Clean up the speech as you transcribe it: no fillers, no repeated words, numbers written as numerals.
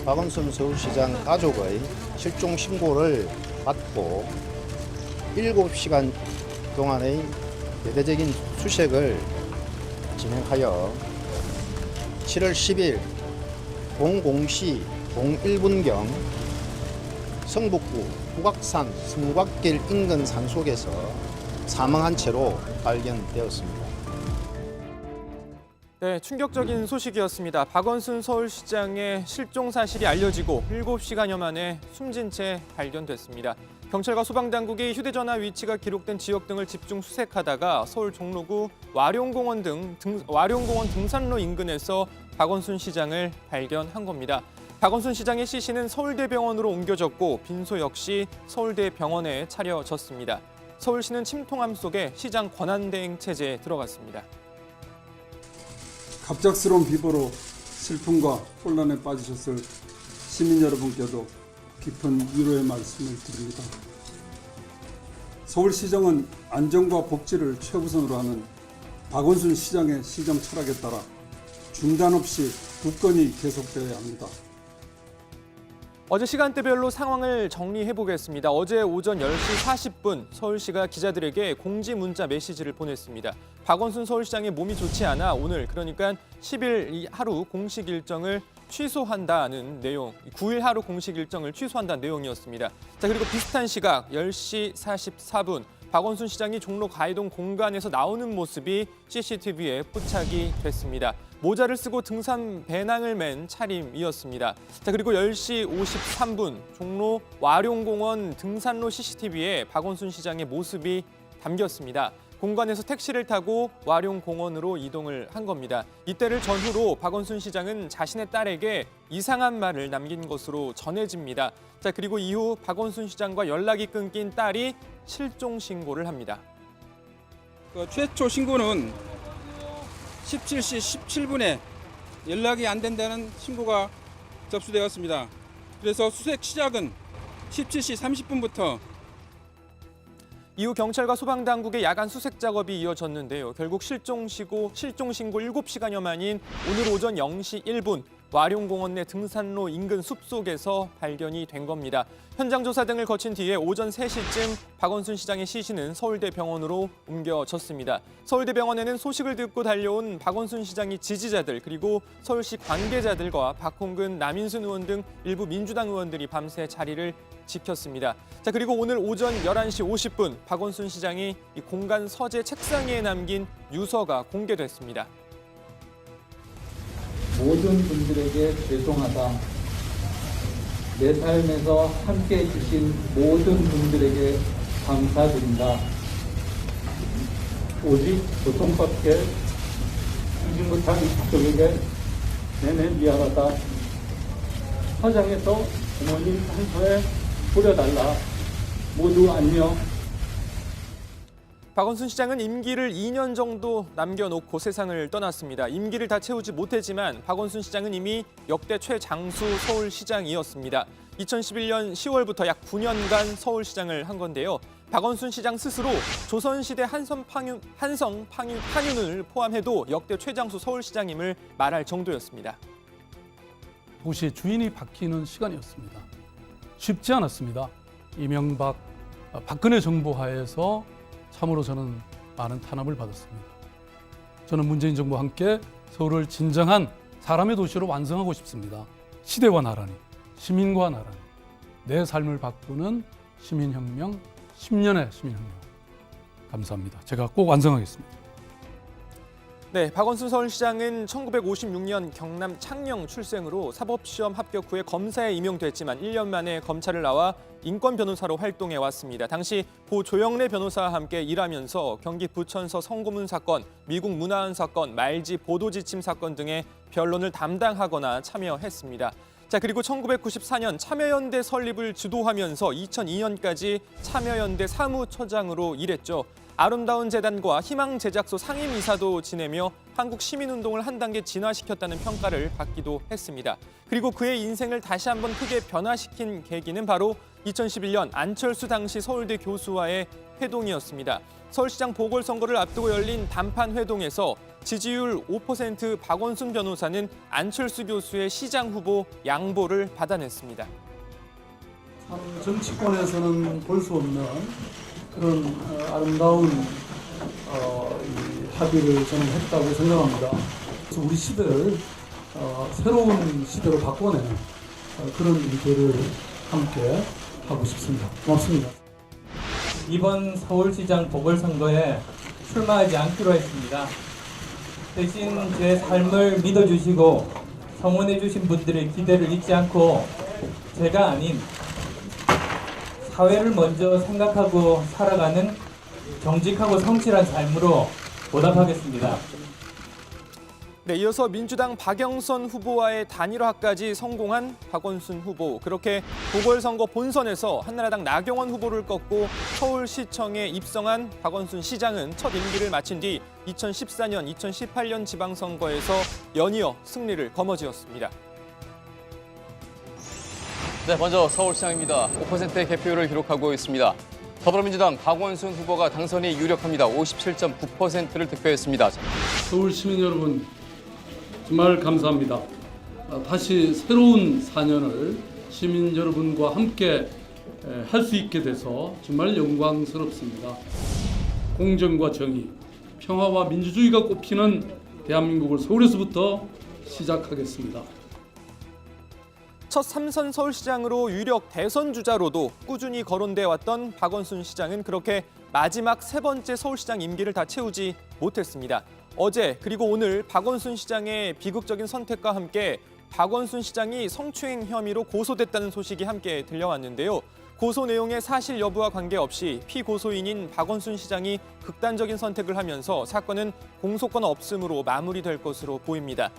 박원순 서울시장 가족의 실종 신고를 받고 7시간 동안의 대대적인 수색을 진행하여 7월 10일 00시 01분경 성북구 북악산 성곽길 인근 산속에서 사망한 채로 발견되었습니다. 네, 충격적인 소식이었습니다. 박원순 서울시장의 실종 사실이 알려지고 7시간여 만에 숨진 채 발견됐습니다. 경찰과 소방당국이 휴대전화 위치가 기록된 지역 등을 집중 수색하다가 서울 종로구 와룡공원 등산로 인근에서 박원순 시장을 발견한 겁니다. 박원순 시장의 시신은 서울대병원으로 옮겨졌고 빈소 역시 서울대병원에 차려졌습니다. 서울시는 침통함 속에 시장 권한대행 체제에 들어갔습니다. 갑작스러운 비보로 슬픔과 혼란에 빠지셨을 시민 여러분께도 깊은 위로의 말씀을 드립니다. 서울시정은 안전과 복지를 최우선으로 하는 박원순 시장의 시정 철학에 따라 중단 없이 굳건히 계속되어야 합니다. 어제 시간대별로 상황을 정리해보겠습니다. 어제 오전 10시 40분 서울시가 기자들에게 공지 문자 메시지를 보냈습니다. 박원순 서울시장의 몸이 좋지 않아 오늘 그러니까 10일 이 하루 공식 일정을 취소한다는 내용, 9일 하루 공식 일정을 취소한다는 내용이었습니다. 자, 그리고 비슷한 시각 10시 44분 박원순 시장이 종로 가이동 공간에서 나오는 모습이 CCTV에 포착이 됐습니다. 모자를 쓰고 등산 배낭을 맨 차림이었습니다. 자, 그리고 10시 53분 종로 와룡공원 등산로 CCTV에 박원순 시장의 모습이 담겼습니다. 공간에서 택시를 타고 와룡공원으로 이동을 한 겁니다. 이때를 전후로 박원순 시장은 자신의 딸에게 이상한 말을 남긴 것으로 전해집니다. 자, 그리고 이후 박원순 시장과 연락이 끊긴 딸이 실종 신고를 합니다. 최초 신고는 17시 17분에 연락이 안 된다는 신고가 접수되었습니다. 그래서 수색 시작은 17시 30분부터 이후 경찰과 소방당국의 야간 수색 작업이 이어졌는데요. 결국 실종 신고 7시간여 만인 오늘 오전 0시 1분 와룡공원 내 등산로 인근 숲속에서 발견이 된 겁니다. 현장 조사 등을 거친 뒤에 오전 3시쯤 박원순 시장의 시신은 서울대병원으로 옮겨졌습니다. 서울대병원에는 소식을 듣고 달려온 박원순 시장의 지지자들 그리고 서울시 관계자들과 박홍근, 남인순 의원 등 일부 민주당 의원들이 밤새 자리를 지켰습니다. 자, 그리고 오늘 오전 11시 50분 박원순 시장이 이 공간 서재 책상 위에 남긴 유서가 공개됐습니다. 모든 분들에게 죄송하다. 내 삶에서 함께해 주신 모든 분들에게 감사드린다. 오직 고통밖에 이지 못한 가족에게 내내 미안하다. 화장해서 부모님 산소에 뿌려달라. 모두 안녕. 박원순 시장은 임기를 2년 정도 남겨놓고 세상을 떠났습니다. 임기를 다 채우지 못했지만 박원순 시장은 이미 역대 최장수 서울시장이었습니다. 2011년 10월부터 약 9년간 서울시장을 한 건데요. 박원순 시장 스스로 조선시대 한성 판윤을 포함해도 역대 최장수 서울시장임을 말할 정도였습니다. 도시의 주인이 바뀌는 시간이었습니다. 쉽지 않았습니다. 이명박, 박근혜 정부 하에서 참으로 저는 많은 탄압을 받았습니다. 저는 문재인 정부와 함께 서울을 진정한 사람의 도시로 완성하고 싶습니다. 시대와 나란히, 시민과 나란히 내 삶을 바꾸는 시민혁명, 10년의 시민혁명. 감사합니다. 제가 꼭 완성하겠습니다. 네, 박원순 서울시장은 1956년 경남 창녕 출생으로 사법시험 합격 후에 검사에 임용됐지만 1년 만에 검찰을 나와 인권 변호사로 활동해 왔습니다. 당시 고 조영래 변호사와 함께 일하면서 경기 부천서 성고문 사건, 미국 문화원 사건, 말지 보도지침 사건 등의 변론을 담당하거나 참여했습니다. 자, 그리고 1994년 참여연대 설립을 주도하면서 2002년까지 참여연대 사무처장으로 일했죠. 아름다운 재단과 희망 제작소 상임이사도 지내며 한국 시민운동을 한 단계 진화시켰다는 평가를 받기도 했습니다. 그리고 그의 인생을 다시 한번 크게 변화시킨 계기는 바로 2011년 안철수 당시 서울대 교수와의 회동이었습니다. 서울시장 보궐선거를 앞두고 열린 단판 회동에서 지지율 5% 박원순 변호사는 안철수 교수의 시장 후보 양보를 받아냈습니다. 참 정치권에서는 볼 수 없는 그런 아름다운 이 합의를 저는 했다고 생각합니다. 그래서 우리 시대를 새로운 시대로 바꿔내는 그런 일들을 함께 하고 싶습니다. 고맙습니다. 이번 서울시장 보궐선거에 출마하지 않기로 했습니다. 대신 제 삶을 믿어주시고 성원해주신 분들의 기대를 잊지 않고 제가 아닌 사회를 먼저 생각하고 살아가는 정직하고 성실한 삶으로 보답하겠습니다. 네, 이어서 민주당 박영선 후보와의 단일화까지 성공한 박원순 후보. 그렇게 보궐선거 본선에서 한나라당 나경원 후보를 꺾고 서울시청에 입성한 박원순 시장은 첫 임기를 마친 뒤 2014년, 2018년 지방선거에서 연이어 승리를 거머쥐었습니다. 네, 먼저 서울시장입니다. 5%의 개표율을 기록하고 있습니다. 더불어민주당 박원순 후보가 당선이 유력합니다. 57.9%를 득표했습니다. 서울 시민 여러분, 정말 감사합니다. 다시 새로운 4년을 시민 여러분과 함께 할 수 있게 돼서 정말 영광스럽습니다. 공정과 정의, 평화와 민주주의가 꽃피는 대한민국을 서울에서부터 시작하겠습니다. 첫 3선 서울시장으로 유력 대선 주자로도 꾸준히 거론돼 왔던 박원순 시장은 그렇게 마지막 세 번째 서울시장 임기를 다 채우지 못했습니다. 어제 그리고 오늘 박원순 시장의 비극적인 선택과 함께 박원순 시장이 성추행 혐의로 고소됐다는 소식이 함께 들려왔는데요. 고소 내용의 사실 여부와 관계없이 피고소인인 박원순 시장이 극단적인 선택을 하면서 사건은 공소권 없음으로 마무리될 것으로 보입니다.